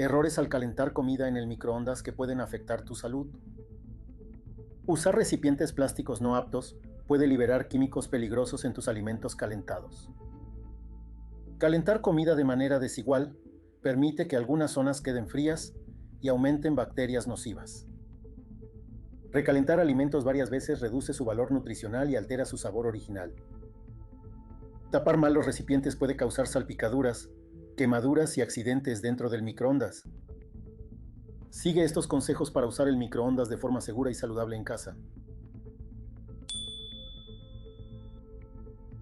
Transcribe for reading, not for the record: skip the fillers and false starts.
Errores al calentar comida en el microondas que pueden afectar tu salud. Usar recipientes plásticos no aptos puede liberar químicos peligrosos en tus alimentos calentados. Calentar comida de manera desigual permite que algunas zonas queden frías y aumenten bacterias nocivas. Recalentar alimentos varias veces reduce su valor nutricional y altera su sabor original. Tapar mal los recipientes puede causar salpicaduras, quemaduras y accidentes dentro del microondas. Sigue estos consejos para usar el microondas de forma segura y saludable en casa.